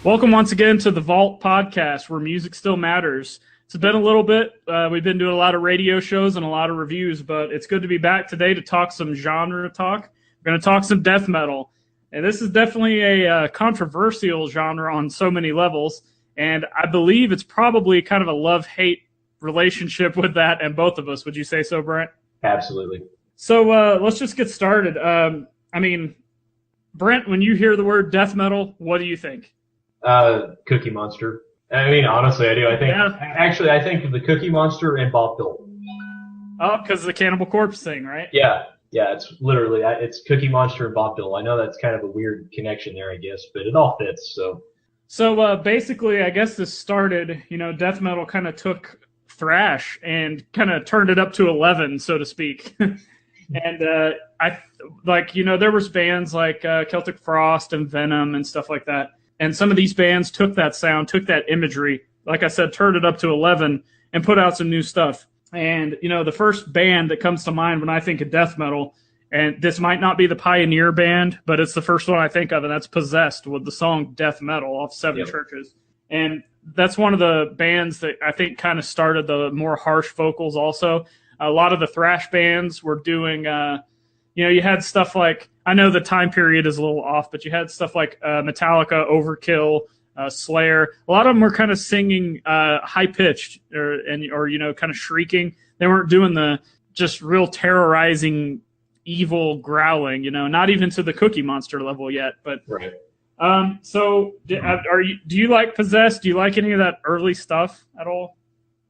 Welcome once again to the Vault Podcast, where music still matters. It's been a little bit. We've been doing a lot of radio shows and a lot of reviews, but it's good to be back today to talk some genre talk. We're going to talk some death metal. And this is definitely a controversial genre on so many levels. And I believe it's probably kind of a love-hate relationship with that and both of us. Would you say so, Brent? Absolutely. So let's just get started. Brent, when you hear the word death metal, what do you think? Cookie Monster. I mean, honestly, I do. I think of the Cookie Monster and Bob Dole. Oh, because of the Cannibal Corpse thing, right? Yeah, it's literally, it's Cookie Monster and Bob Dole. I know that's kind of a weird connection there, I guess, but it all fits, So basically, I guess this started, death metal kind of took thrash and kind of turned it up to 11, so to speak. And there was bands like Celtic Frost and Venom and stuff like that. And some of these bands took that sound, took that imagery, like I said, turned it up to 11 and put out some new stuff. And, the first band that comes to mind when I think of death metal, and this might not be the pioneer band, but it's the first one I think of, and that's Possessed with the song Death Metal off Seven Churches. And that's one of the bands that I think kind of started the more harsh vocals also. A lot of the thrash bands were doing, you had stuff like, I know the time period is a little off, but you had stuff like Metallica, Overkill, Slayer. A lot of them were kind of singing high-pitched or kind of shrieking. They weren't doing the just real terrorizing, evil growling, not even to the Cookie Monster level yet. But right. Do you like Possessed? Do you like any of that early stuff at all?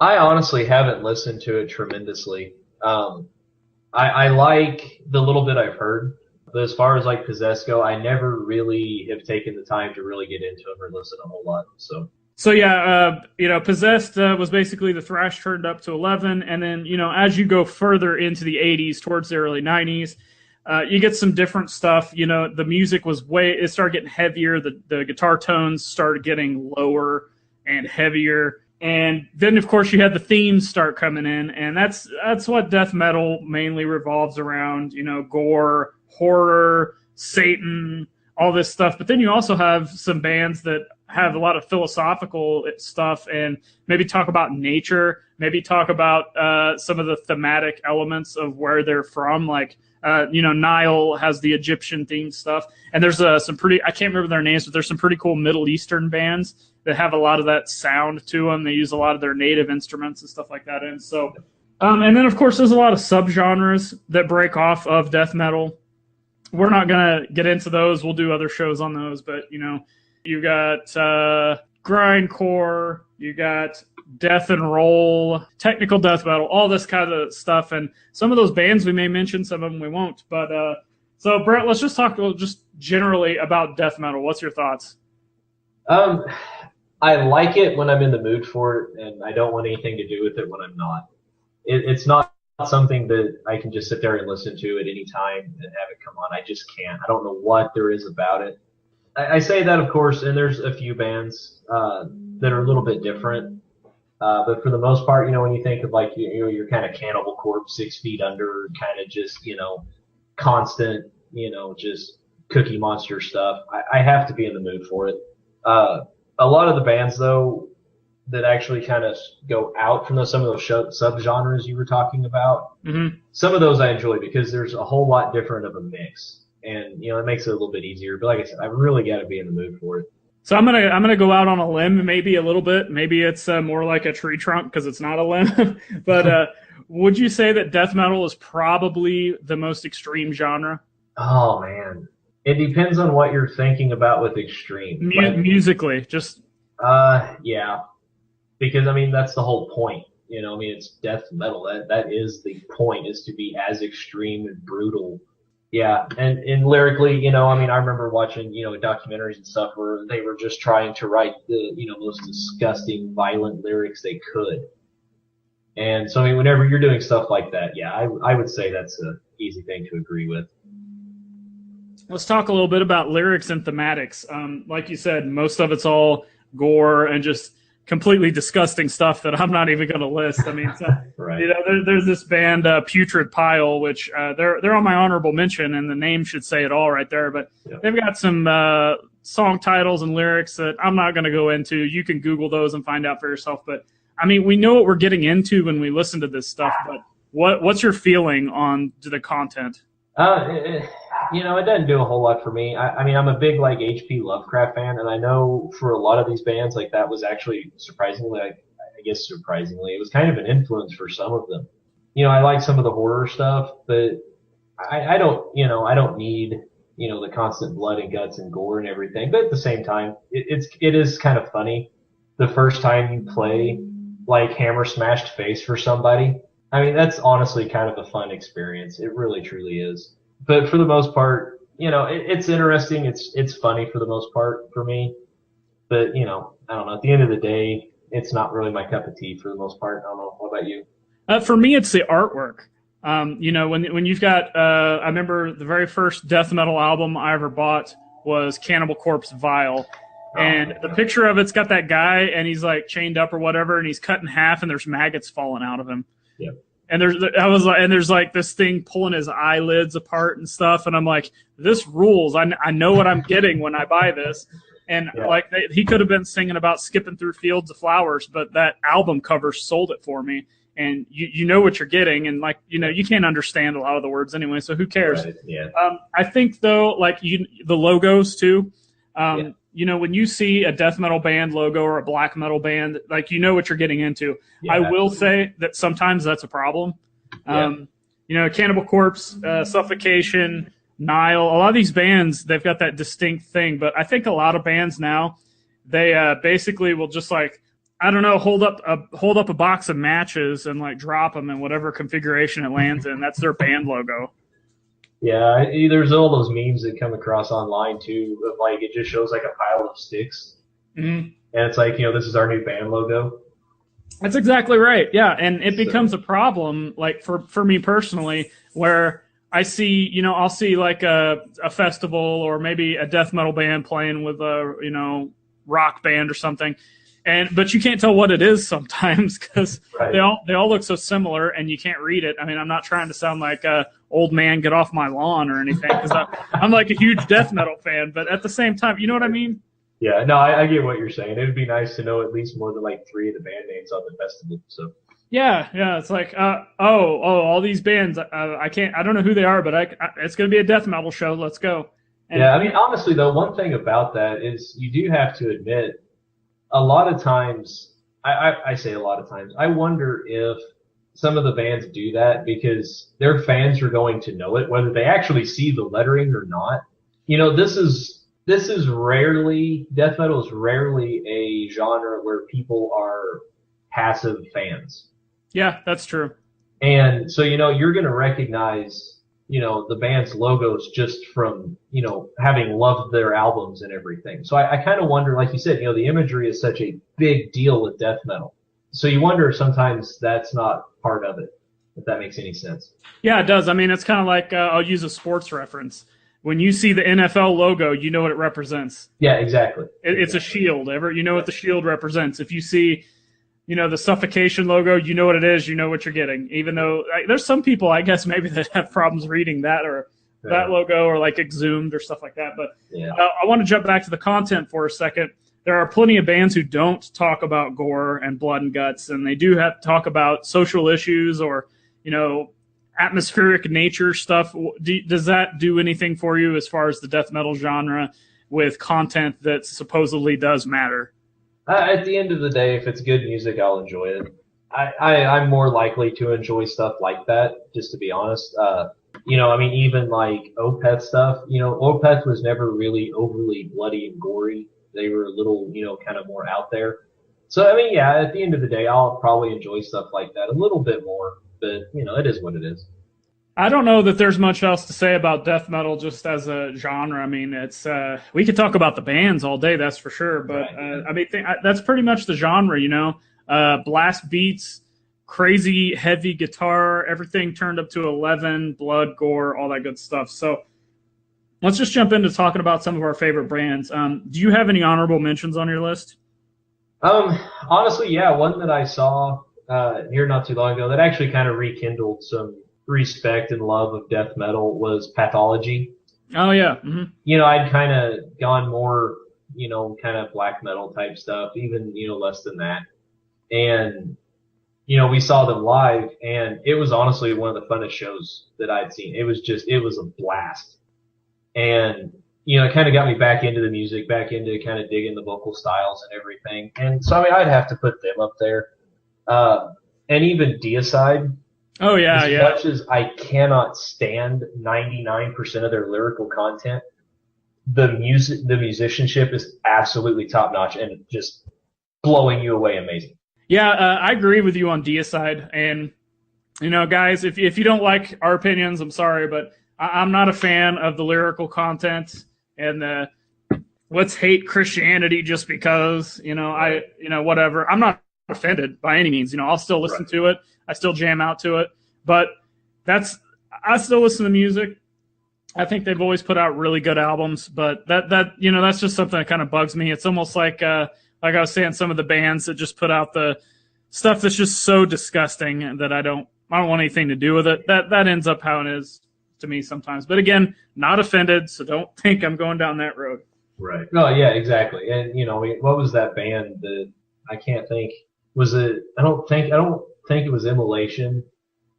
I honestly haven't listened to it tremendously. I like the little bit I've heard, but as far as like Possessed go, I never really have taken the time to really get into them or listen a whole lot. Possessed was basically the thrash turned up to 11, and then as you go further into the 80s towards the early 90s, you get some different stuff. The music it started getting heavier. The guitar tones started getting lower and heavier. And then, of course, you had the themes start coming in, and that's what death metal mainly revolves around, gore, horror, Satan, all this stuff. But then you also have some bands that have a lot of philosophical stuff and maybe talk about nature, maybe talk about some of the thematic elements of where they're from, like Nile has the Egyptian themed stuff. And there's some pretty, I can't remember their names, but there's some pretty cool Middle Eastern bands that have a lot of that sound to them. They use a lot of their native instruments and stuff like that. And so, and then of course there's a lot of subgenres that break off of death metal. We're not going to get into those. We'll do other shows on those, but you got grindcore, you got death and roll, technical death metal, all this kind of stuff. And some of those bands we may mention, some of them we won't. But so Brett, let's just talk just generally about death metal. What's your thoughts? I like it when I'm in the mood for it, and I don't want anything to do with it when I'm not. It's not something that I can just sit there and listen to at any time and have it come on. I just can't. I don't know what there is about it. I say that, of course, and there's a few bands that are a little bit different. But for the most part, when you think of like your kind of Cannibal Corpse, 6 Feet Under, kind of just constant, just Cookie Monster stuff. I have to be in the mood for it. A lot of the bands though that actually kind of go out from some of those subgenres you were talking about, some of those I enjoy because there's a whole lot different of a mix, and it makes it a little bit easier. But like I said, I really got to be in the mood for it. So I'm gonna go out on a limb, maybe a little bit. Maybe it's more like a tree trunk because it's not a limb. But would you say that death metal is probably the most extreme genre? Oh man, it depends on what you're thinking about with extreme. Musically, just yeah, because that's the whole point. It's death metal. That is the point, is to be as extreme and brutal. Yeah, and lyrically, I remember watching, documentaries and stuff where they were just trying to write the, most disgusting, violent lyrics they could. And so, whenever you're doing stuff like that, yeah, I would say that's an easy thing to agree with. Let's talk a little bit about lyrics and thematics. Like you said, most of it's all gore and just completely disgusting stuff that I'm not even going to list. Right. There's this band, Putrid Pile, which they're on my honorable mention, and the name should say it all right there. But they've got some song titles and lyrics that I'm not going to go into. You can Google those and find out for yourself. But I mean, we know what we're getting into when we listen to this stuff. But what's your feeling on the content? It doesn't do a whole lot for me. I mean, I'm a big like H.P. Lovecraft fan, and I know for a lot of these bands, like that was actually surprisingly, I guess surprisingly, it was kind of an influence for some of them. I like some of the horror stuff, but I don't need, the constant blood and guts and gore and everything. But at the same time, it is kind of funny the first time you play like Hammer Smashed Face for somebody. I mean, that's honestly kind of a fun experience. It really truly is. But for the most part, it's interesting. It's funny for the most part for me. But, I don't know. At the end of the day, it's not really my cup of tea for the most part. I don't know. What about you? For me, it's the artwork. When you've got, I remember the very first death metal album I ever bought was Cannibal Corpse Vile. And the picture of it's got that guy and he's like chained up or whatever, and he's cut in half and there's maggots falling out of him. Yep. And there's like this thing pulling his eyelids apart and stuff. And I'm like, this rules. I know what I'm getting when I buy this. And he could have been singing about skipping through fields of flowers, but that album cover sold it for me. And you know what you're getting. And you can't understand a lot of the words anyway. So who cares? Right. Yeah. I think though, the logos too, when you see a death metal band logo or a black metal band, you know what you're getting into. Yeah, I will say that sometimes that's a problem. Cannibal Corpse, Suffocation, Nile, a lot of these bands, they've got that distinct thing. But I think a lot of bands now, they basically will just hold up a box of matches and drop them in whatever configuration it lands in. That's their band logo. Yeah, there's all those memes that come across online too of it just shows like a pile of sticks. Mm-hmm. And it's this is our new band logo. That's exactly right. Yeah, and it becomes a problem for me personally where I see, I'll see a festival or maybe a death metal band playing with a, rock band or something. But you can't tell what it is sometimes because they all look so similar and you can't read it. I mean, I'm not trying to sound like a old man get off my lawn or anything because I'm like a huge death metal fan. But at the same time, you know what I mean? Yeah, no, I get what you're saying. It'd be nice to know at least more than 3 of the band names on the festival. So. Yeah, it's all these bands. I don't know who they are, but it's going to be a death metal show. Let's go. And, I mean, honestly though, one thing about that is you do have to admit, a lot of times, I say a lot of times, I wonder if some of the bands do that because their fans are going to know it, whether they actually see the lettering or not. This is rarely, death metal is rarely a genre where people are passive fans. Yeah, that's true. And so, you're going to recognize, the band's logos just from, having loved their albums and everything. So I kind of wonder, like you said, the imagery is such a big deal with death metal. So you wonder if sometimes that's not part of it, if that makes any sense. Yeah, it does. I mean, it's kind of like, I'll use a sports reference. When you see the NFL logo, you know what it represents. Yeah, exactly. It's a shield. You know what the shield represents. If you see, the Suffocation logo, you know what it is. You know what you're getting. Even though there's some people, I guess, maybe that have problems reading that or that logo or Exhumed or stuff like that. But I want to jump back to the content for a second. There are plenty of bands who don't talk about gore and blood and guts, and they do have to talk about social issues or, atmospheric nature stuff. Does that do anything for you as far as the death metal genre with content that supposedly does matter? At the end of the day, if it's good music, I'll enjoy it. I'm more likely to enjoy stuff like that, just to be honest. Even Opeth stuff, Opeth was never really overly bloody and gory. They were a little, kind of more out there. So, at the end of the day, I'll probably enjoy stuff like that a little bit more. But, it is what it is. I don't know that there's much else to say about death metal just as a genre. I mean, it's we could talk about the bands all day, that's for sure. But, that's pretty much the genre, blast beats, crazy heavy guitar, everything turned up to 11, blood, gore, all that good stuff. So let's just jump into talking about some of our favorite brands. Do you have any honorable mentions on your list? Honestly, yeah. One that I saw here not too long ago that actually kind of rekindled some respect and love of death metal was Pathology. Oh yeah. Hmm. You know, I'd kind of gone more, you know, kind of black metal type stuff, even, you know, less than that. And, you know, we saw them live and it was honestly one of the funnest shows that I'd seen. It was a blast. And, you know, it kind of got me back into the music, back into kind of digging the vocal styles and everything. And so, I mean, I'd have to put them up there. And even Deicide, Oh yeah, as yeah. much as I cannot stand 99% of their lyrical content, the musicianship is absolutely top notch and just blowing you away amazing. Yeah, I agree with you on Deicide. And, you know, guys, if you don't like our opinions, I'm sorry, but I'm not a fan of the lyrical content and the let's hate Christianity just because, whatever. I'm not offended by any means. You know, I'll still listen to it. I still jam out to it. But I still listen to music. I think they've always put out really good albums, but that's just something that kind of bugs me. It's almost like I was saying, some of the bands that just put out the stuff that's just so disgusting that I don't want anything to do with it. That ends up how it is to me sometimes. But again, not offended, so don't think I'm going down that road. Right. No, yeah, exactly. And you know, what was that band that I can't think? Was it? I don't think it was Immolation.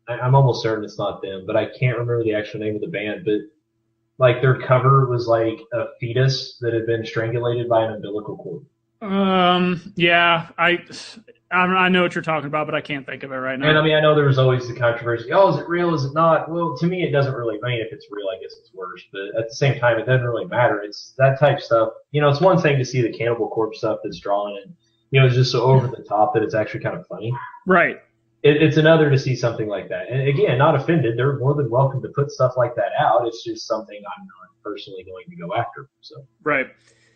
I'm almost certain it's not them, but I can't remember the actual name of the band. But like their cover was like a fetus that had been strangulated by an umbilical cord. Yeah, I know what you're talking about, but I can't think of it right now. And I mean, I know there was always the controversy. Oh, is it real? Is it not? Well, to me, it doesn't really. I mean, if it's real, I guess it's worse. But at the same time, it doesn't really matter. It's that type of stuff. You know, it's one thing to see the Cannibal Corpse stuff that's drawn and, you know, it's just so over the top that it's actually kind of funny. Right. It's another to see something like that. And again, not offended. They're more than welcome to put stuff like that out. It's just something I'm not personally going to go after. So. Right.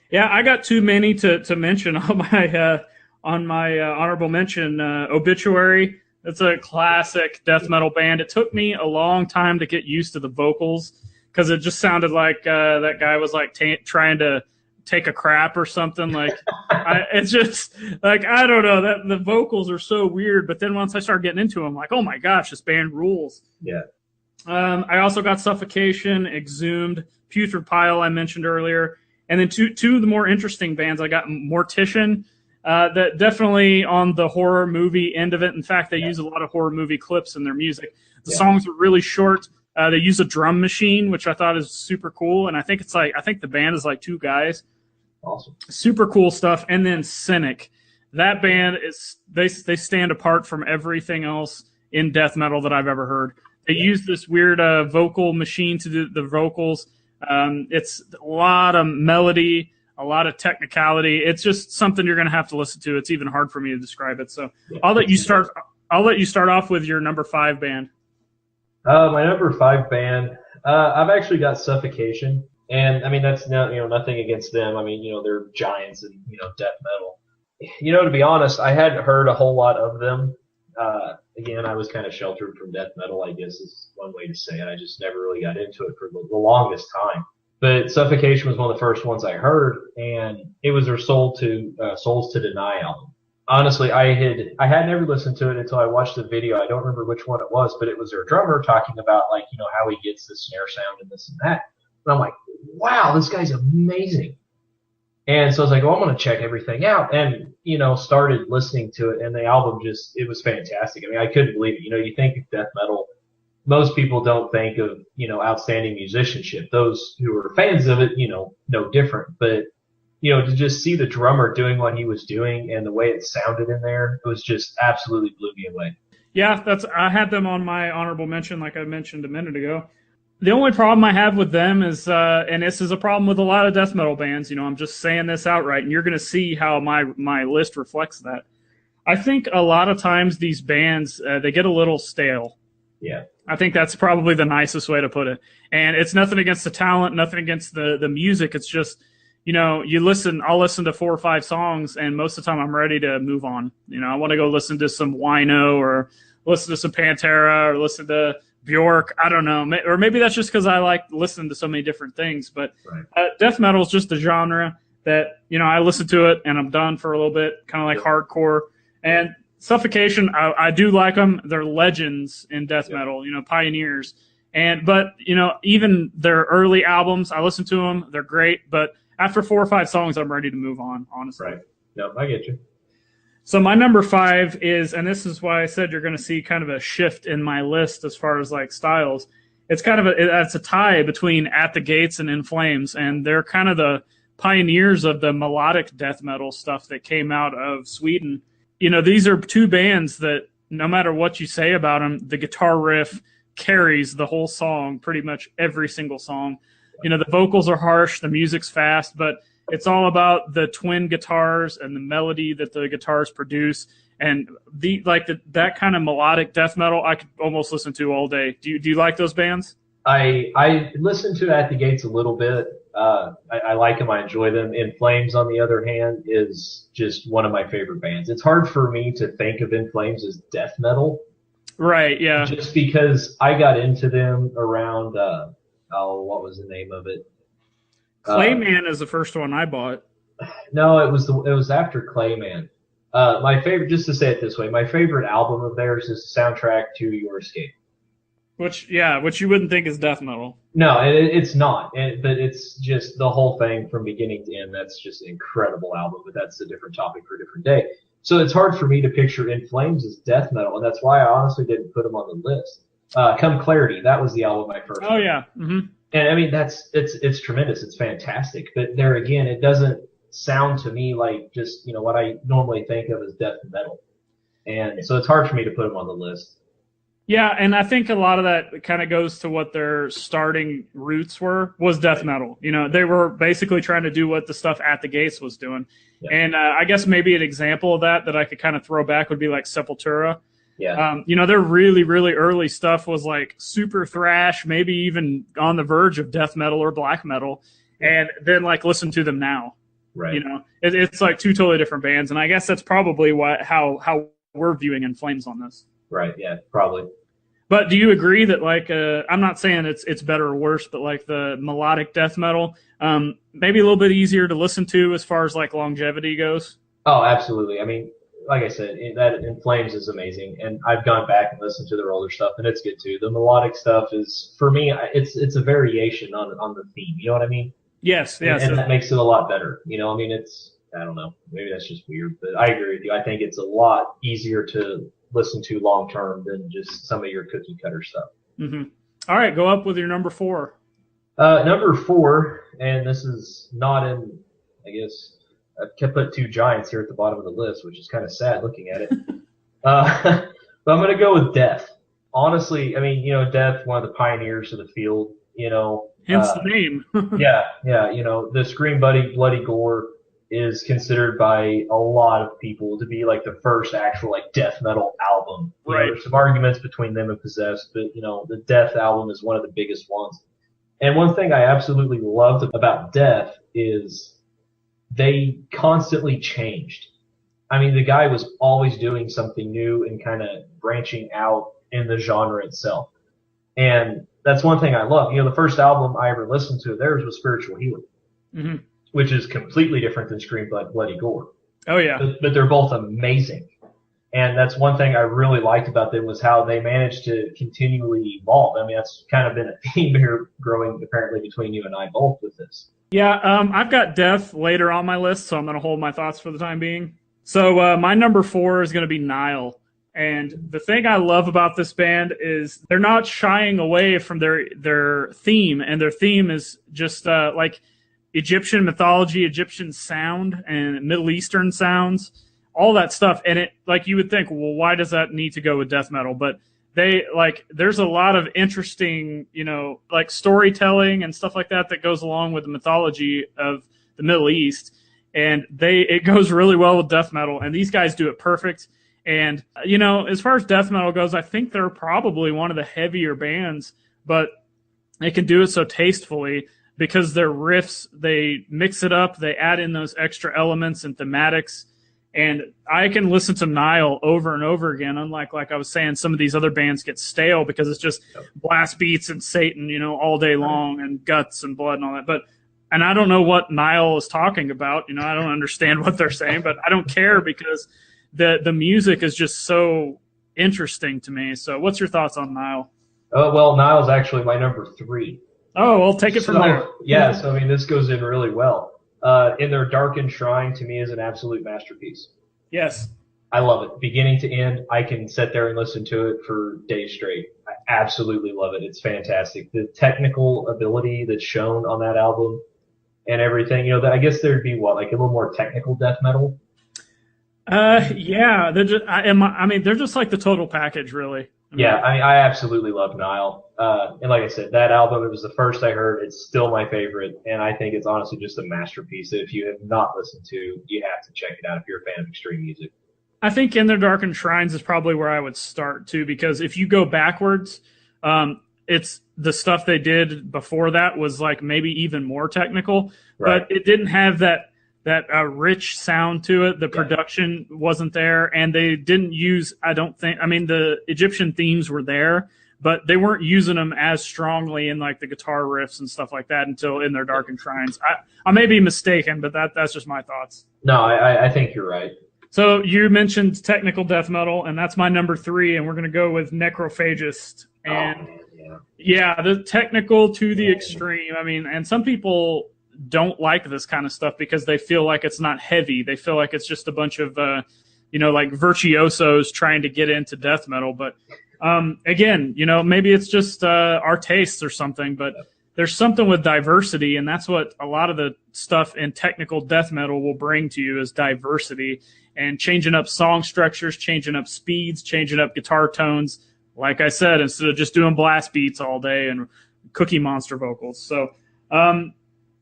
Yeah, I got too many to mention on my honorable mention. Obituary. It's a classic death metal band. It took me a long time to get used to the vocals because it just sounded like that guy was like trying to take a crap or something. Like it's just like, I don't know, that the vocals are so weird. But then once I started getting into them, I'm like, oh my gosh, this band rules. Yeah. I also got Suffocation, Exhumed, Putrid Pile I mentioned earlier. And then two of the more interesting bands, I got Mortician, that definitely on the horror movie end of it. In fact, they use a lot of horror movie clips in their music. The songs are really short. They use a drum machine, which I thought is super cool. And I think the band is like two guys. Awesome. Super cool stuff. And then Cynic. That band they stand apart from everything else in death metal that I've ever heard. They use this weird vocal machine to do the vocals. It's a lot of melody, a lot of technicality. It's just something you're going to have to listen to. It's even hard for me to describe it. So I'll let you start off with your number 5 band. My number 5 band, I've actually got Suffocation, and I mean that's nothing against them. I mean, you know, they're giants in, you know, death metal. You know, to be honest, I hadn't heard a whole lot of them. Again, I was kind of sheltered from death metal, I guess is one way to say it. I just never really got into it for the longest time. But Suffocation was one of the first ones I heard, and it was their Souls to Deny album. Honestly, I had never listened to it until I watched the video. I don't remember which one it was, but it was their drummer talking about, like, you know, how he gets the snare sound and this and that. And I'm like, wow, this guy's amazing. And so I was like, well, I'm going to check everything out. And, you know, started listening to it, and the album it was fantastic. I mean, I couldn't believe it. You know, you think of death metal, most people don't think of, you know, outstanding musicianship. Those who are fans of it, you know, no different. But, you know, to just see the drummer doing what he was doing and the way it sounded in there, it was just absolutely blew me away. Yeah, I had them on my honorable mention, like I mentioned a minute ago. The only problem I have with them is, and this is a problem with a lot of death metal bands, you know, I'm just saying this outright, and you're going to see how my list reflects that. I think a lot of times these bands, they get a little stale. Yeah. I think that's probably the nicest way to put it. And it's nothing against the talent, nothing against the music. It's just, you know, I'll listen to 4 or 5 songs, and most of the time I'm ready to move on. You know, I want to go listen to some Wino or listen to some Pantera or listen to Bjork. I don't know. Or maybe that's just because I like listening to so many different things. But death metal is just a genre that, you know, I listen to it and I'm done for a little bit, kind of like hardcore. And Suffocation, I do like them. They're legends in death metal, you know, pioneers. But even their early albums, I listen to them. They're great. But after 4 or 5 songs, I'm ready to move on, honestly. Right. No, I get you. So my number 5 is, and this is why I said you're going to see kind of a shift in my list as far as like styles. It's kind of it's a tie between At the Gates and In Flames, and they're kind of the pioneers of the melodic death metal stuff that came out of Sweden. These are 2 bands that no matter what you say about them, the guitar riff carries the whole song, pretty much every single song. The vocals are harsh, the music's fast, but it's all about the twin guitars and the melody that the guitars produce. And that kind of melodic death metal, I could almost listen to all day. Do you like those bands? I listen to At the Gates a little bit. I like them. I enjoy them. In Flames, on the other hand, is just one of my favorite bands. It's hard for me to think of In Flames as death metal. Right, yeah. Just because I got into them around, what was the name of it? Clayman is the first one I bought. No, it was after Clayman. My favorite, just to say it this way, my favorite album of theirs is the soundtrack to Your Escape. Which you wouldn't think is death metal. No, it's not. But it's just the whole thing from beginning to end. That's just an incredible album, but that's a different topic for a different day. So it's hard for me to picture In Flames as death metal, and that's why I honestly didn't put them on the list. Come Clarity, that was the album I first heard. Oh, yeah. Mm-hmm. And I mean, it's tremendous. It's fantastic. But there again, it doesn't sound to me like just, what I normally think of as death metal. And so it's hard for me to put them on the list. Yeah, and I think a lot of that kind of goes to what their starting roots was death metal. They were basically trying to do what the stuff At the Gates was doing. Yeah. And I guess maybe an example of that I could kind of throw back would be like Sepultura. Yeah. Their really, really early stuff was like super thrash, maybe even on the verge of death metal or black metal. And then listen to them now. Right. It's like 2 totally different bands. And I guess that's probably how we're viewing In Flames on this. Right. Yeah, probably. But do you agree that I'm not saying it's better or worse, but the melodic death metal, maybe a little bit easier to listen to as far as longevity goes? Oh, absolutely. I mean, like I said, that In Flames is amazing, and I've gone back and listened to their older stuff, and it's good too. The melodic stuff is, for me, it's a variation on the theme. You know what I mean? Yes. And that makes it a lot better. I mean, I don't know, maybe that's just weird, but I agree with you. I think it's a lot easier to listen to long term than just some of your cookie cutter stuff. Mm-hmm. All right, go up with your number 4. Number 4, and this is not in, I guess, I've kept put 2 giants here at the bottom of the list, which is kind of sad looking at it. But I'm going to go with Death. Honestly, I mean, Death, one of the pioneers of the field, Hence the name. yeah. The Scream Bloody Gore is considered by a lot of people to be the first actual death metal album. Right. There's some arguments between them and Possessed, but the Death album is one of the biggest ones. And one thing I absolutely loved about Death is they constantly changed. I mean, the guy was always doing something new and kind of branching out in the genre itself. And that's one thing I love. The first album I ever listened to of theirs was Spiritual Healing. Mm-hmm. Which is completely different than Scream Bloody Gore. Oh, yeah. But they're both amazing. And that's one thing I really liked about them was how they managed to continually evolve. I mean, that's kind of been a theme here growing apparently between you and I both with this. Yeah, I've got Death later on my list, so I'm going to hold my thoughts for the time being. So my number 4 is going to be Nile. And the thing I love about this band is they're not shying away from their theme. And their theme is just Egyptian mythology, Egyptian sound, and Middle Eastern sounds, all that stuff. And it, you would think, well, why does that need to go with death metal? But there's a lot of interesting, storytelling and stuff like that goes along with the mythology of the Middle East. And it goes really well with death metal. And these guys do it perfect. And, as far as death metal goes, I think they're probably one of the heavier bands, but they can do it so tastefully. Because their riffs, they mix it up, they add in those extra elements and thematics. And I can listen to Nile over and over again, unlike, like I was saying, some of these other bands get stale because it's just blast beats and Satan, all day long, and guts and blood and all that. And I don't know what Nile is talking about. I don't understand what they're saying, but I don't care because the music is just so interesting to me. So what's your thoughts on Nile? Well, Nile's actually my number 3. Oh, well, take it from there. Yeah, so I mean, this goes in really well. In Their Darkened Shrine, to me, is an absolute masterpiece. Yes. I love it. Beginning to end, I can sit there and listen to it for days straight. I absolutely love it. It's fantastic. The technical ability that's shown on that album and everything, I guess there'd be like a little more technical death metal. Yeah, they're just like the total package, really. I absolutely love Nile. And like I said, that album, it was the first I heard. It's still my favorite. And I think it's honestly just a masterpiece that if you have not listened to, you have to check it out if you're a fan of extreme music. I think In Their Darkened Shrines is probably where I would start too, because if you go backwards, it's the stuff they did before that was like maybe even more technical, right. But it didn't have that rich sound to it. The production wasn't there, and they didn't use, the Egyptian themes were there, but they weren't using them as strongly in like the guitar riffs and stuff like that until In Their Darkened Shrines. I may be mistaken, but that's just my thoughts. No, I think you're right. So you mentioned technical death metal, and that's my number 3, and we're going to go with Necrophagist. And the technical to the extreme. I mean, and some people don't like this kind of stuff because they feel like it's not heavy. They feel like it's just a bunch of, like virtuosos trying to get into death metal. But again, maybe it's just our tastes or something, but there's something with diversity, and that's what a lot of the stuff in technical death metal will bring to you is diversity and changing up song structures, changing up speeds, changing up guitar tones. Like I said, instead of just doing blast beats all day and Cookie Monster vocals. So,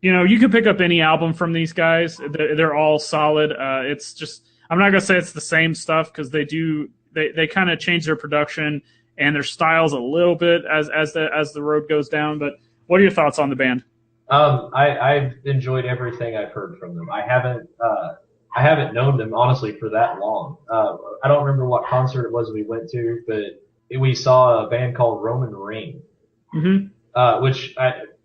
you can pick up any album from these guys. They're all solid. It's just, I'm not going to say it's the same stuff because they kind of change their production and their styles a little bit as the road goes down. But what are your thoughts on the band? I've enjoyed everything I've heard from them. I haven't known them honestly for that long. I don't remember what concert it was we went to, but we saw a band called Roman Reign, which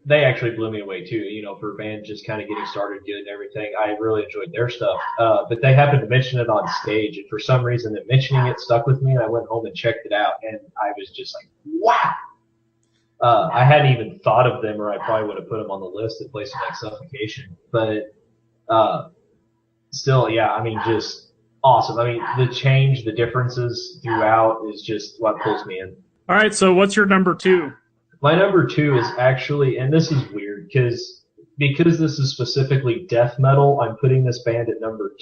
they actually blew me away too. For a band just kind of getting started, good and everything. I really enjoyed their stuff. But they happened to mention it on stage, and for some reason, that mentioning it stuck with me. And I went home and checked it out, and I was just like, wow. I hadn't even thought of them, or I probably would have put them on the list at places like Suffocation. But still, just awesome. I mean, the differences throughout is just what pulls me in. All right, so what's your number 2? My number 2 is actually, and this is weird because this is specifically death metal, I'm putting this band at number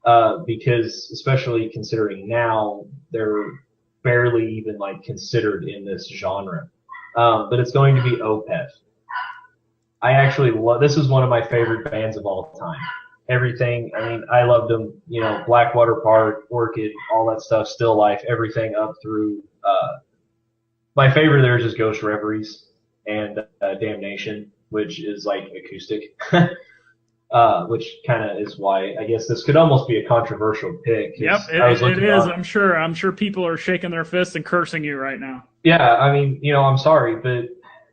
2. Because especially considering now they're barely even like considered in this genre. But it's going to be Opeth. I actually love, this is one of my favorite bands of all time. Everything, I loved them, Blackwater Park, Orchid, all that stuff, Still Life, everything up through, my favorite there is just Ghost Reveries and Damnation, which is like acoustic, which kind of is why I guess this could almost be a controversial pick. Yep, it is. I'm sure people are shaking their fists and cursing you right now. Yeah, I'm sorry, but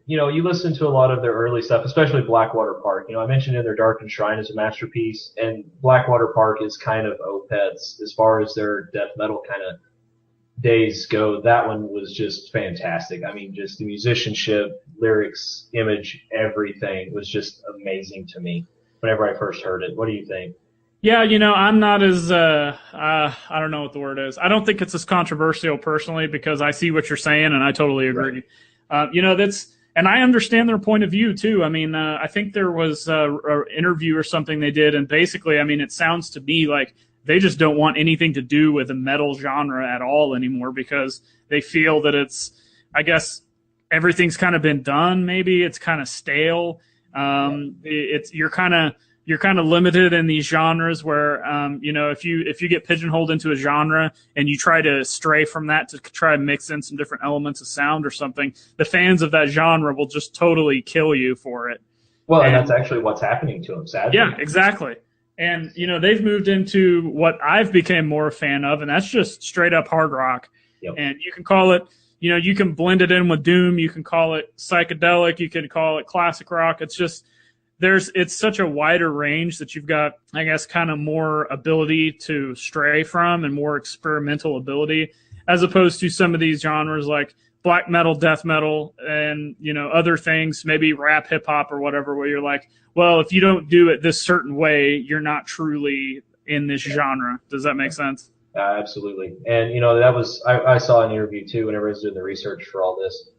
you listen to a lot of their early stuff, especially Blackwater Park. I mentioned In Their Darkened Shrine is a masterpiece, and Blackwater Park is kind of Opeth's as far as their death metal kind of days go. That one was just fantastic. Just the musicianship, lyrics, image, everything was just amazing to me whenever I first heard it. What do you think? Yeah, I'm not as, I don't know what the word is. I don't think it's as controversial personally because I see what you're saying and I totally agree. Right. And I understand their point of view too. I think there was an interview or something they did, and basically, it sounds to me like they just don't want anything to do with the metal genre at all anymore because they feel that it's, I guess, everything's kind of been done. Maybe it's kind of stale. You're kind of limited in these genres where, if you get pigeonholed into a genre and you try to stray from that to try to mix in some different elements of sound or something, the fans of that genre will just totally kill you for it. Well, and that's actually what's happening to them, sadly. Yeah, exactly. And, they've moved into what I've become more a fan of, and that's just straight up hard rock. Yep. And you can call it, you can blend it in with doom. You can call it psychedelic. You can call it classic rock. It's just, it's such a wider range that you've got, I guess, kind of more ability to stray from and more experimental ability as opposed to some of these genres like black metal, death metal, and other things, maybe rap, hip hop, or whatever, where you're like, well, if you don't do it this certain way, you're not truly in this genre. Does that make sense? Absolutely. And that was I saw an interview too whenever I was doing the research for all this.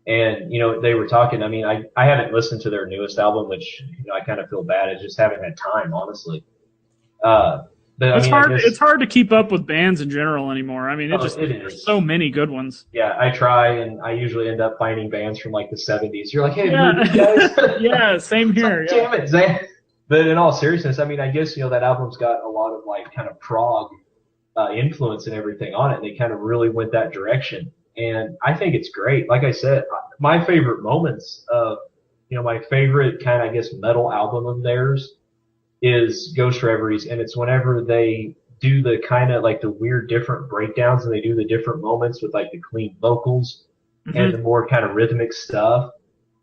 And they were talking. I mean, I haven't listened to their newest album, which I kind of feel bad. I just haven't had time, honestly. But it's hard. It's hard to keep up with bands in general anymore. I mean, there's so many good ones. Yeah, I try, and I usually end up finding bands from like the '70s. You're like, hey, yeah. guys. Yeah, same here. Like, damn it, Zan. But in all seriousness, I mean, I guess that album's got a lot of like kind of prog influence and everything on it. And they kind of really went that direction, and I think it's great. Like I said, my favorite moments of my favorite kind of, I guess, metal album of theirs is Ghost Reveries, and it's whenever they do the kind of like the weird different breakdowns, and they do the different moments with like the clean vocals and the more kind of rhythmic stuff,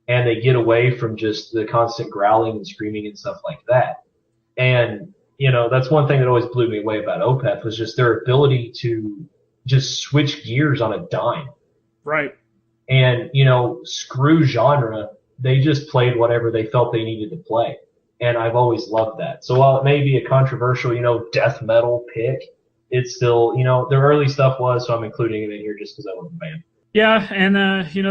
and they get away from just the constant growling and screaming and stuff like that. And that's one thing that always blew me away about Opeth was just their ability to just switch gears on a dime. Right. And screw genre, they just played whatever they felt they needed to play. And I've always loved that. So while it may be a controversial, death metal pick, it's still, their early stuff was, so I'm including it in here just because I love the band. Yeah, and,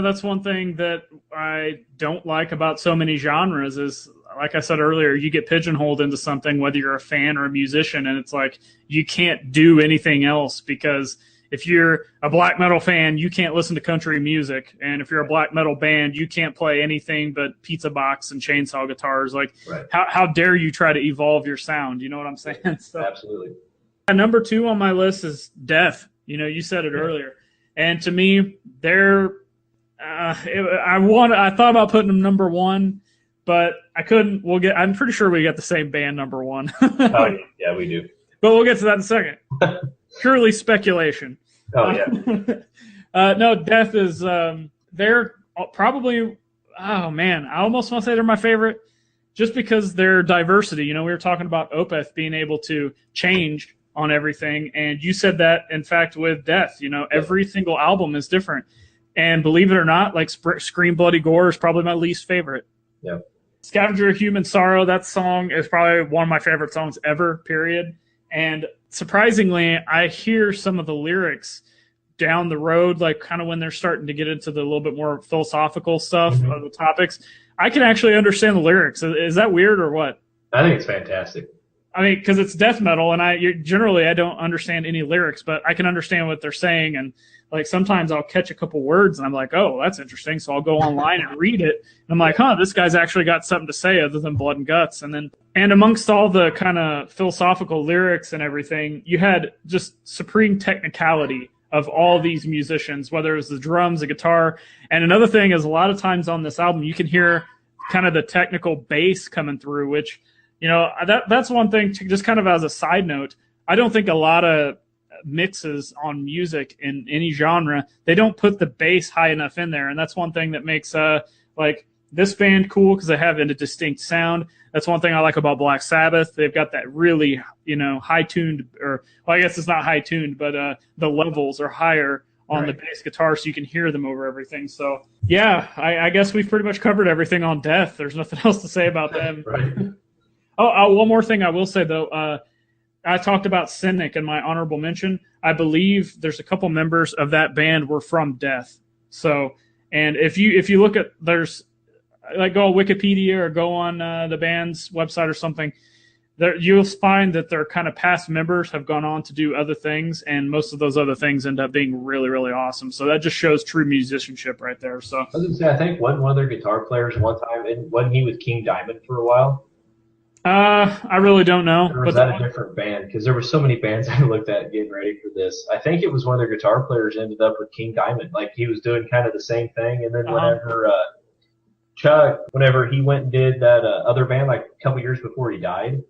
that's one thing that I don't like about so many genres is, like I said earlier, you get pigeonholed into something, whether you're a fan or a musician, and it's like you can't do anything else because if you're a black metal fan, you can't listen to country music. And if you're a black metal band, you can't play anything but pizza box and chainsaw guitars. Like, right. How dare you try to evolve your sound? You know what I'm saying? So, absolutely. Number 2 on my list is Death. You said it earlier. And to me, they're I thought about putting them number 1, but I couldn't. I'm pretty sure we got the same band number 1. Oh, yeah, we do. But we'll get to that in a second. Purely speculation. Oh, yeah. No, Death is, they're probably, oh man, I almost want to say they're my favorite just because their diversity. We were talking about Opeth being able to change on everything. And you said that, in fact, with Death, every single album is different. And believe it or not, like Scream Bloody Gore is probably my least favorite. Yeah. Scavenger of Human Sorrow, that song is probably one of my favorite songs ever, period. And surprisingly, I hear some of the lyrics down the road, like kind of when they're starting to get into the little bit more philosophical stuff of the topics. I can actually understand the lyrics. Is that weird or what? I think it's fantastic. I mean, because it's death metal, and generally I don't understand any lyrics, but I can understand what they're saying. And like sometimes I'll catch a couple words, and I'm like, oh, that's interesting. So I'll go online and read it, and I'm like, huh, this guy's actually got something to say other than blood and guts. And amongst all the kind of philosophical lyrics and everything, you had just supreme technicality of all these musicians, whether it was the drums, the guitar. And another thing is a lot of times on this album, you can hear kind of the technical bass coming through, which, that's one thing to just kind of as a side note. I don't think a lot of mixes on music in any genre, they don't put the bass high enough in there. And that's one thing that makes like this band cool because they have a distinct sound. That's one thing I like about Black Sabbath. They've got that really, high tuned, or well, I guess it's not high tuned, but the levels are higher on the bass guitar, so you can hear them over everything. So yeah, I guess we've pretty much covered everything on Death. There's nothing else to say about them. Right. Oh, one more thing I will say though. I talked about Cynic in my honorable mention. I believe there's a couple members of that band were from Death. So, and if you look at, there's like go on Wikipedia or go on the band's website or something, there you'll find that their kind of past members have gone on to do other things, and most of those other things end up being really, really awesome. So that just shows true musicianship right there. So I was gonna say, I think one of their guitar players one time, and wasn't he with King Diamond for a while? I really don't know. Or was that a different band? Because there were so many bands I looked at getting ready for this. I think it was one of their guitar players ended up with King Diamond. Like he was doing kind of the same thing, and then whenever Chuck, whenever he went and did that other band like a couple years before he died.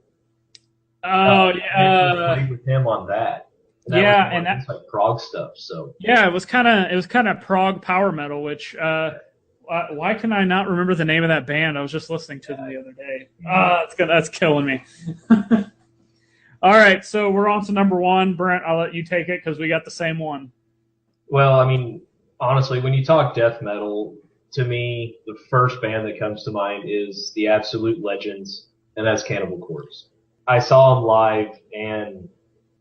Oh yeah, played with him on that. And that's like prog stuff. So yeah, it was kind of prog power metal, which. Why can I not remember the name of that band? I was just listening to them the other day. That's killing me. All right, so we're on to number 1. Brent, I'll let you take it because we got the same one. Well, I mean, honestly, when you talk death metal, to me, the first band that comes to mind is the absolute legends, and that's Cannibal Corpse. I saw them live, and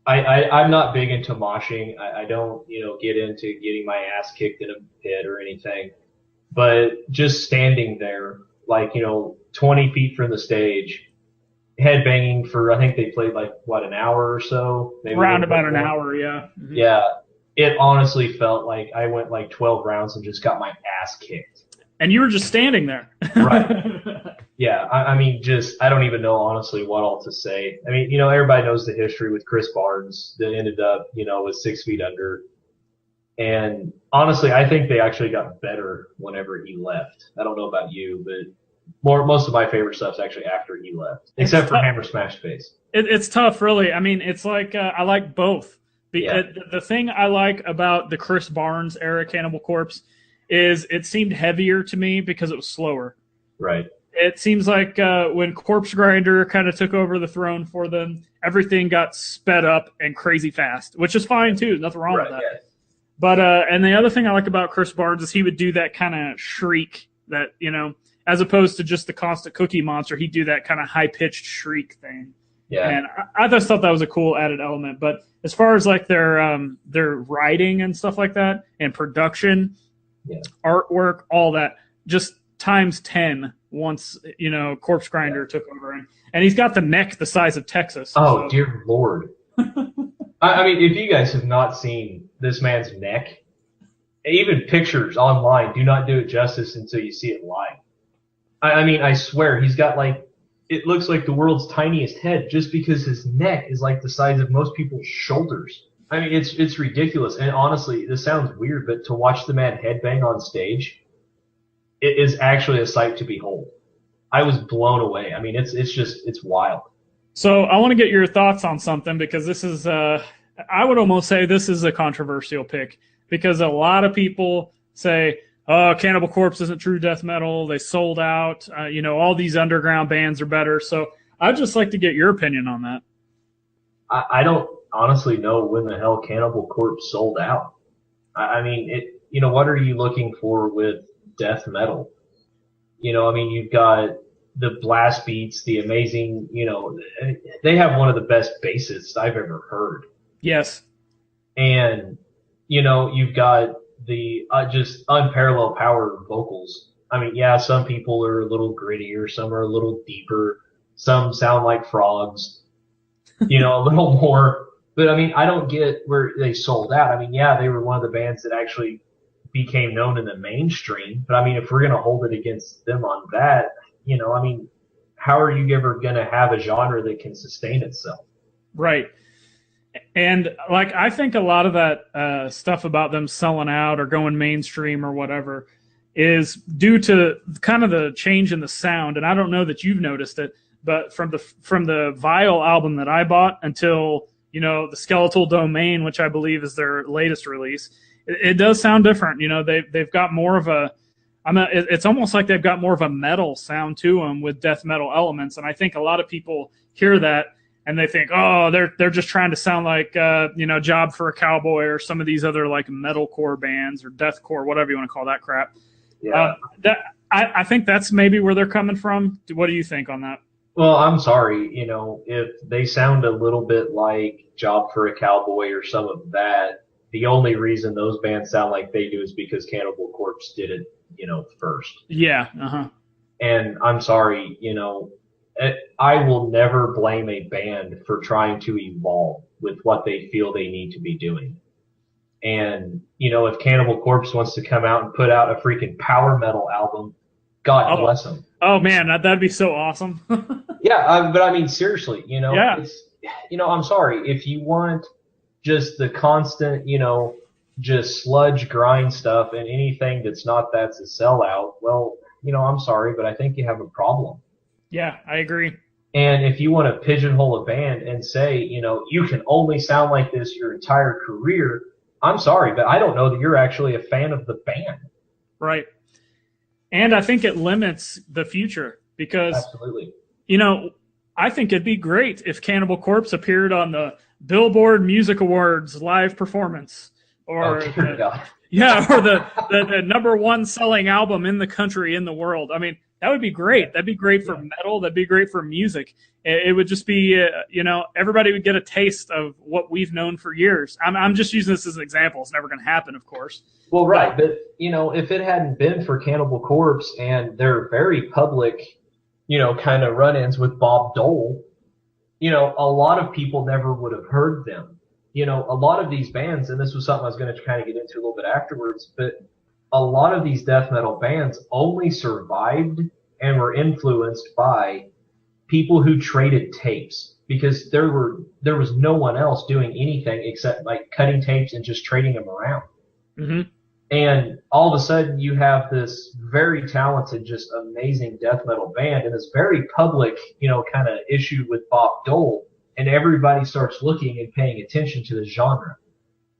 I'm not big into moshing. I don't, get into getting my ass kicked in a pit or anything. But just standing there, like, 20 feet from the stage, headbanging for, I think they played like, what, an hour or so? Maybe Around about an hour, yeah. Mm-hmm. Yeah. It honestly felt like I went like 12 rounds and just got my ass kicked. And you were just standing there. Right. Yeah. I mean, I don't even know honestly what all to say. I mean, everybody knows the history with Chris Barnes that ended up, with 6 Feet Under. And honestly, I think they actually got better whenever he left. I don't know about you, but most of my favorite stuff's actually after he left, except for Hammer Smash Face. It's tough, really. I mean, it's like I like both. The thing I like about the Chris Barnes era Cannibal Corpse is it seemed heavier to me because it was slower. Right. It seems like when Corpse Grinder kind of took over the throne for them, everything got sped up and crazy fast, which is fine too. Nothing wrong with that. Yeah. But and the other thing I like about Chris Barnes is he would do that kind of shriek that, as opposed to just the constant Cookie Monster, he'd do that kind of high-pitched shriek thing. Yeah. And I just thought that was a cool added element. But as far as like their writing and stuff like that and production, artwork, all that, just times 10 once, Corpse Grinder took over. And he's got the neck the size of Texas. Oh, so. Dear Lord. I mean, if you guys have not seen this man's neck, even pictures online do not do it justice until you see it live. I mean, I swear, he's got it looks like the world's tiniest head just because his neck is like the size of most people's shoulders. I mean, it's ridiculous. And honestly, this sounds weird, but to watch the man headbang on stage, it is actually a sight to behold. I was blown away. I mean, it's wild. So I want to get your thoughts on something because this is, I would almost say this is a controversial pick because a lot of people say, oh, Cannibal Corpse isn't true death metal. They sold out. All these underground bands are better. So I'd just like to get your opinion on that. I don't honestly know when the hell Cannibal Corpse sold out. I mean, what are you looking for with death metal? I mean, you've got the blast beats, the amazing, they have one of the best bassists I've ever heard. Yes. And, you've got the just unparalleled power of vocals. I mean, yeah, some people are a little grittier, some are a little deeper, some sound like frogs, a little more. But I mean, I don't get where they sold out. I mean, yeah, they were one of the bands that actually became known in the mainstream. But I mean, if we're going to hold it against them on that, I mean, how are you ever going to have a genre that can sustain itself? Right. And I think a lot of that stuff about them selling out or going mainstream or whatever is due to kind of the change in the sound. And I don't know that you've noticed it, but from the Vile album that I bought until, the Skeletal Domain, which I believe is their latest release, it does sound different. They've got more of it's almost like they've got more of a metal sound to them with death metal elements. And I think a lot of people hear that and they think, oh, they're just trying to sound like, Job for a Cowboy or some of these other like metalcore bands or deathcore, whatever you want to call that crap. Yeah. I think that's maybe where they're coming from. What do you think on that? Well, I'm sorry, if they sound a little bit like Job for a Cowboy or some of that, the only reason those bands sound like they do is because Cannibal Corpse did it, first. Yeah. Uh-huh. And I'm sorry, I will never blame a band for trying to evolve with what they feel they need to be doing. And, if Cannibal Corpse wants to come out and put out a freaking power metal album, God bless them. Oh, man, that'd be so awesome. Yeah, but I mean, seriously, yeah. It's, I'm sorry. If you want just the constant, just sludge grind stuff and anything that's not that's a sellout, well, I'm sorry, but I think you have a problem. Yeah, I agree. And if you want to pigeonhole a band and say, you can only sound like this your entire career, I'm sorry, but I don't know that you're actually a fan of the band. Right. And I think it limits the future because, absolutely. I think it'd be great if Cannibal Corpse appeared on the Billboard Music Awards live performance or Yeah, or the number one selling album in the country, in the world. I mean, that would be great. That'd be great for metal. That'd be great for music. It would just be, everybody would get a taste of what we've known for years. I'm just using this as an example. It's never going to happen, of course. Well, right, but if it hadn't been for Cannibal Corpse and their very public, kind of run-ins with Bob Dole, a lot of people never would have heard them. A lot of these bands, and this was something I was going to kind of get into a little bit afterwards, but a lot of these death metal bands only survived and were influenced by people who traded tapes, because there was no one else doing anything except like cutting tapes and just trading them around. Mm-hmm. And all of a sudden you have this very talented, just amazing death metal band and this very public, kind of issue with Bob Dole, and everybody starts looking and paying attention to the genre.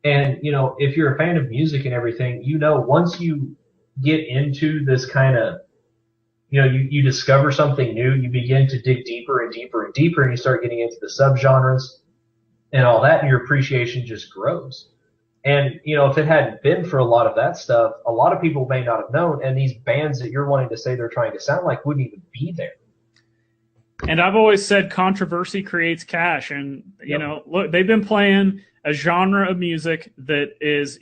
And, if you're a fan of music and everything, once you get into this kind of, you discover something new, you begin to dig deeper and deeper and deeper, and you start getting into the subgenres and all that, and your appreciation just grows. And, if it hadn't been for a lot of that stuff, a lot of people may not have known, and these bands that you're wanting to say they're trying to sound like wouldn't even be there. And I've always said controversy creates cash. And, look, they've been playing a genre of music that is,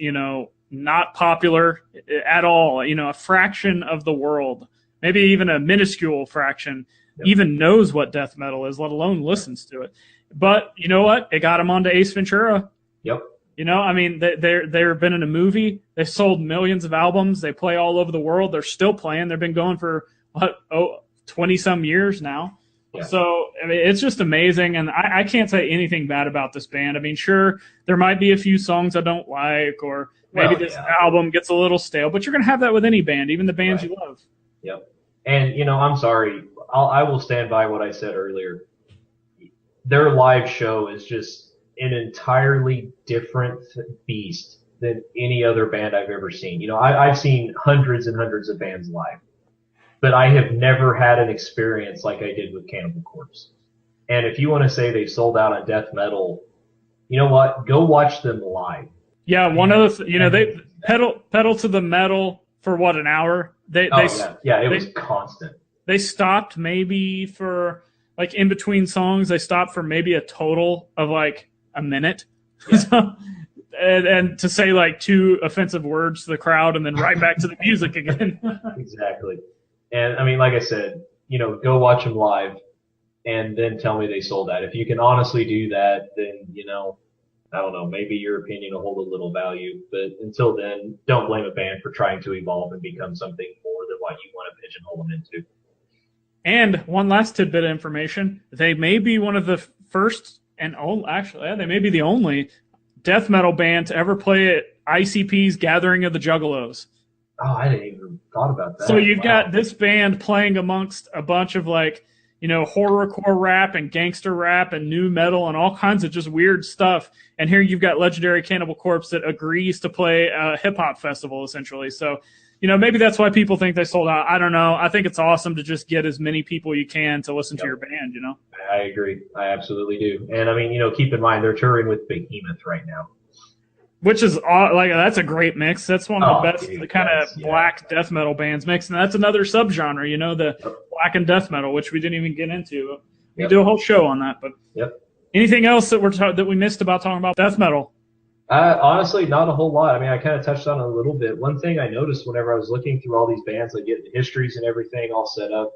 not popular at all. A fraction of the world, maybe even a minuscule fraction, even knows what death metal is, let alone listens to it. But you know what? It got them onto Ace Ventura. Yep. They've been in a movie. They sold millions of albums. They play all over the world. They're still playing. They've been going for 20-some years now. Yeah. So, it's just amazing, and I can't say anything bad about this band. Sure, there might be a few songs I don't like, or maybe this album gets a little stale, but you're going to have that with any band, even the bands you love. Yep. And, I'm sorry. I will stand by what I said earlier. Their live show is just an entirely different beast than any other band I've ever seen. I've seen hundreds and hundreds of bands live, but I have never had an experience like I did with Cannibal Corpse. And if you want to say they sold out on death metal, you know what? Go watch them live. Yeah, one other they pedal to the metal for an hour? It was constant. They stopped maybe for like in between songs. They stopped for maybe a total of like a minute. Yeah. And to say like 2 offensive words to the crowd and then right back to the music again. Exactly. And like I said, go watch them live and then tell me they sold out. If you can honestly do that, then, I don't know, maybe your opinion will hold a little value. But until then, don't blame a band for trying to evolve and become something more than what you want to pigeonhole them into. And one last tidbit of information. They may be one of the first and they may be the only death metal band to ever play at ICP's Gathering of the Juggalos. Oh, I didn't even thought about that. So you've got this band playing amongst a bunch of like, horrorcore rap and gangster rap and new metal and all kinds of just weird stuff. And here you've got legendary Cannibal Corpse that agrees to play a hip-hop festival, essentially. So, maybe that's why people think they sold out. I don't know. I think it's awesome to just get as many people you can to listen to your band, I agree. I absolutely do. And, keep in mind, they're touring with Behemoth right now. Which is that's a great mix. That's one of the best kind of black death metal bands mix, and that's another subgenre. The black and death metal, which we didn't even get into. We do a whole show on that. But anything else that we missed about talking about death metal? Honestly, not a whole lot. I kind of touched on it a little bit. One thing I noticed whenever I was looking through all these bands, like getting the histories and everything all set up,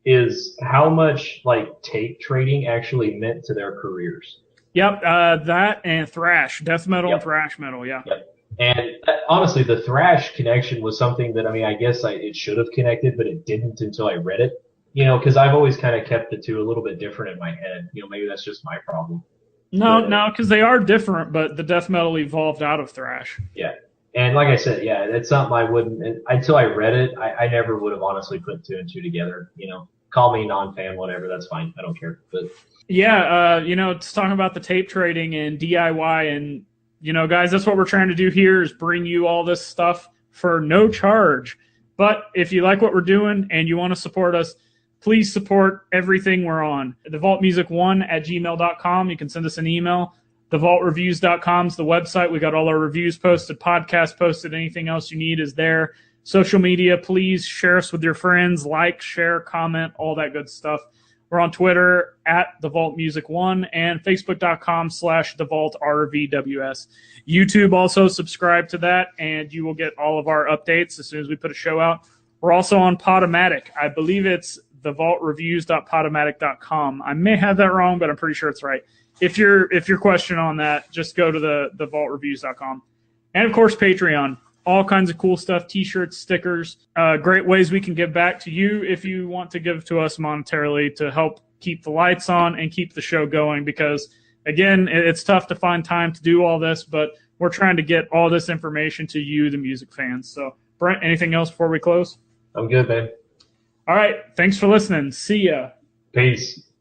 is how much like tape trading actually meant to their careers. Yep, that and thrash, death metal and thrash metal, yeah. Yep. And honestly, the thrash connection was something that, I guess it should have connected, but it didn't until I read it. Because I've always kind of kept the two a little bit different in my head. Maybe that's just my problem. No, because they are different, but the death metal evolved out of thrash. Yeah. And like I said, it's something I wouldn't, until I read it, I never would have honestly put 2 and 2 together. Call me non-fan, whatever, that's fine. I don't care. But yeah, it's talking about the tape trading and DIY, and guys, that's what we're trying to do here is bring you all this stuff for no charge. But if you like what we're doing and you want to support us, please support everything we're on. TheVaultMusic1@gmail.com. You can send us an email. TheVaultReviews.com is the website. We got all our reviews posted, podcasts posted. Anything else you need is there. Social media, please share us with your friends. Like, share, comment, all that good stuff. We're on Twitter at TheVaultMusic1 and Facebook.com/TheVaultRVWS. YouTube, also subscribe to that, and you will get all of our updates as soon as we put a show out. We're also on Podomatic. I believe it's thevaultreviews.podomatic.com. I may have that wrong, but I'm pretty sure it's right. If you're questioning on that, just go to thevaultreviews.com. And, of course, Patreon. All kinds of cool stuff, T-shirts, stickers, great ways we can give back to you if you want to give to us monetarily to help keep the lights on and keep the show going because, again, it's tough to find time to do all this, but we're trying to get all this information to you, the music fans. So, Brent, anything else before we close? I'm good, man. All right. Thanks for listening. See ya. Peace.